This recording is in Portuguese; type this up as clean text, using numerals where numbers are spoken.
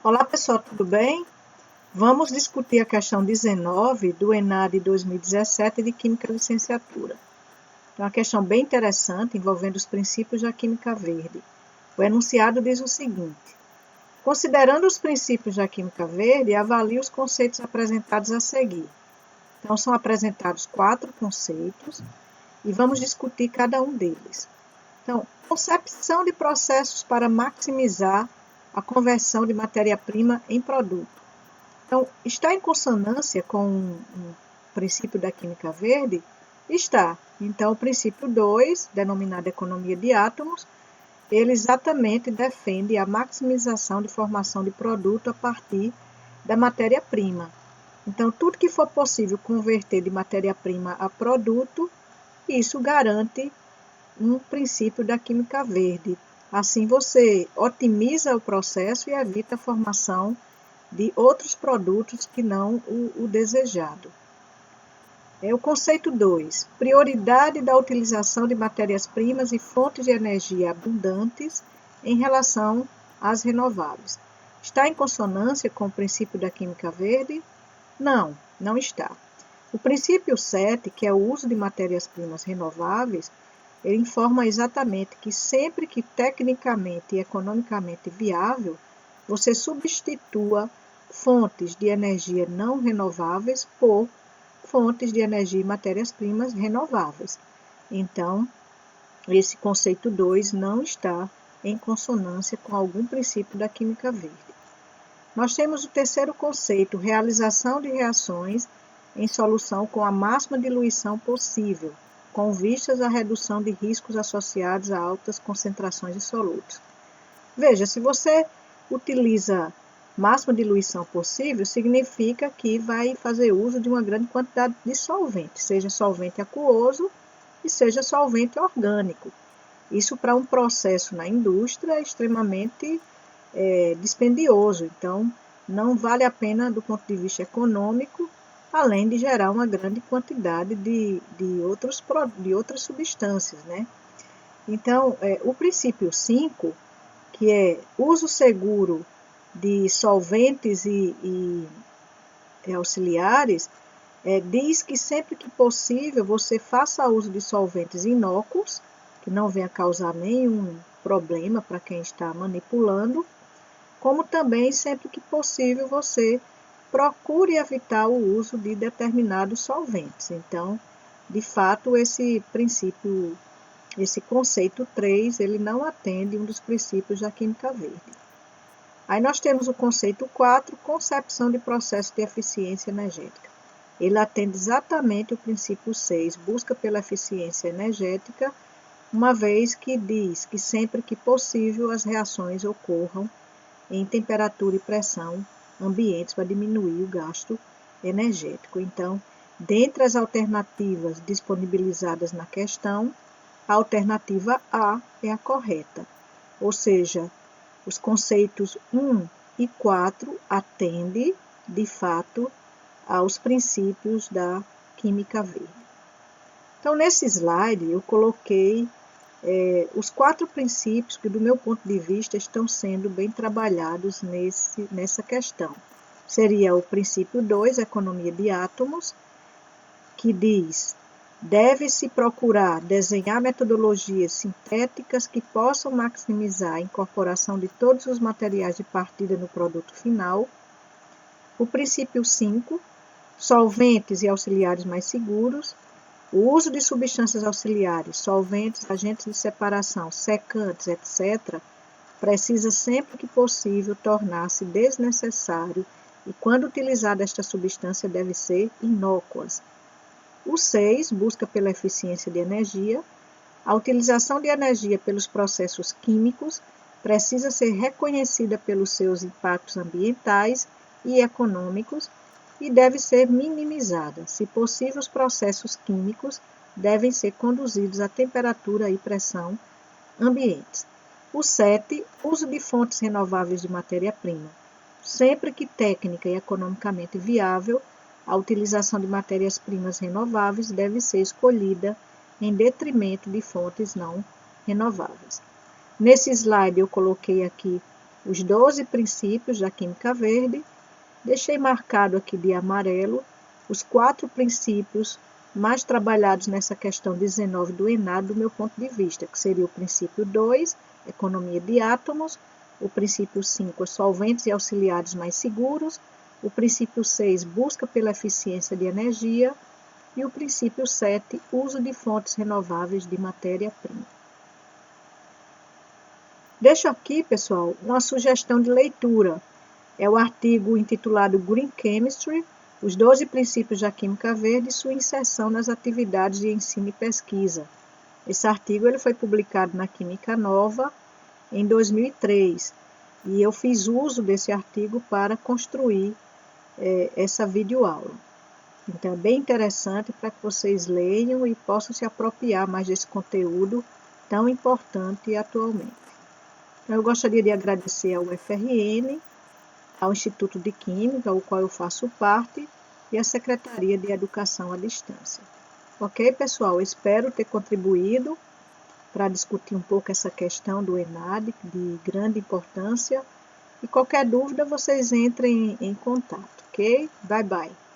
Olá, pessoal, tudo bem? Vamos discutir a questão 19 do ENAD 2017 de Química Licenciatura. É uma questão bem interessante envolvendo os princípios da química verde. O enunciado diz o seguinte: considerando os princípios da química verde, avalie os conceitos apresentados a seguir. Então, são apresentados 4 conceitos e vamos discutir cada um deles. Então, concepção de processos para maximizar a conversão de matéria-prima em produto. Então, está em consonância com o princípio da química verde? Está. Então, o princípio 2, denominado economia de átomos, ele exatamente defende a maximização de formação de produto a partir da matéria-prima. Então, tudo que for possível converter de matéria-prima a produto, isso garante um princípio da química verde. Assim, você otimiza o processo e evita a formação de outros produtos que não o desejado. O conceito 2, prioridade da utilização de matérias-primas e fontes de energia abundantes em relação às renováveis. Está em consonância com o princípio da química verde? Não, não está. O princípio 7, que é o uso de matérias-primas renováveis, ele informa exatamente que sempre que tecnicamente e economicamente viável, você substitua fontes de energia não renováveis por fontes de energia e matérias-primas renováveis. Então, esse conceito 2 não está em consonância com algum princípio da química verde. Nós temos o terceiro conceito, realização de reações em solução com a máxima diluição possível, com vistas à redução de riscos associados a altas concentrações de solutos. Veja, se você utiliza máxima diluição possível, significa que vai fazer uso de uma grande quantidade de solvente, seja solvente aquoso e seja solvente orgânico. Isso para um processo na indústria é extremamente dispendioso, então não vale a pena do ponto de vista econômico, além de gerar uma grande quantidade de outras substâncias, né? Então, o princípio 5, que é uso seguro de solventes e auxiliares, diz que sempre que possível você faça uso de solventes inócuos, que não venha causar nenhum problema para quem está manipulando, como também sempre que possível você procure evitar o uso de determinados solventes. Então, de fato, esse conceito 3, ele não atende um dos princípios da química verde. Aí nós temos o conceito 4, concepção de processo de eficiência energética. Ele atende exatamente o princípio 6, busca pela eficiência energética, uma vez que diz que sempre que possível as reações ocorram em temperatura e pressão ambientes para diminuir o gasto energético. Então, dentre as alternativas disponibilizadas na questão, a alternativa A é a correta, ou seja, os conceitos 1 e 4 atendem, de fato, aos princípios da química verde. Então, nesse slide, eu coloquei os 4 princípios que, do meu ponto de vista, estão sendo bem trabalhados nessa questão. Seria o princípio 2, economia de átomos, que diz: deve-se procurar desenhar metodologias sintéticas que possam maximizar a incorporação de todos os materiais de partida no produto final. O princípio 5, solventes e auxiliares mais seguros. O uso de substâncias auxiliares, solventes, agentes de separação, secantes, etc., precisa sempre que possível tornar-se desnecessário e, quando utilizada esta substância, deve ser inócuas. O 6, busca pela eficiência de energia. A utilização de energia pelos processos químicos precisa ser reconhecida pelos seus impactos ambientais e econômicos e deve ser minimizada. Se possível, os processos químicos devem ser conduzidos a temperatura e pressão ambientes. O 7, uso de fontes renováveis de matéria-prima. Sempre que técnica e economicamente viável, a utilização de matérias-primas renováveis deve ser escolhida em detrimento de fontes não renováveis. Nesse slide eu coloquei aqui os 12 princípios da Química Verde. Deixei marcado aqui de amarelo os 4 princípios mais trabalhados nessa questão 19 do ENAD, do meu ponto de vista, que seria o princípio 2, economia de átomos, o princípio 5, solventes e auxiliares mais seguros, o princípio 6, busca pela eficiência de energia, e o princípio 7, uso de fontes renováveis de matéria-prima. Deixo aqui, pessoal, uma sugestão de leitura. É o artigo intitulado Green Chemistry, os 12 princípios da Química Verde e sua inserção nas atividades de ensino e pesquisa. Esse artigo ele foi publicado na Química Nova em 2003 e eu fiz uso desse artigo para construir essa videoaula. Então é bem interessante para que vocês leiam e possam se apropriar mais desse conteúdo tão importante atualmente. Então, eu gostaria de agradecer ao UFRN, ao Instituto de Química, ao qual eu faço parte, e à Secretaria de Educação à Distância. Ok, pessoal? Espero ter contribuído para discutir um pouco essa questão do ENAD, de grande importância. E qualquer dúvida, vocês entrem em contato, ok? Bye, bye.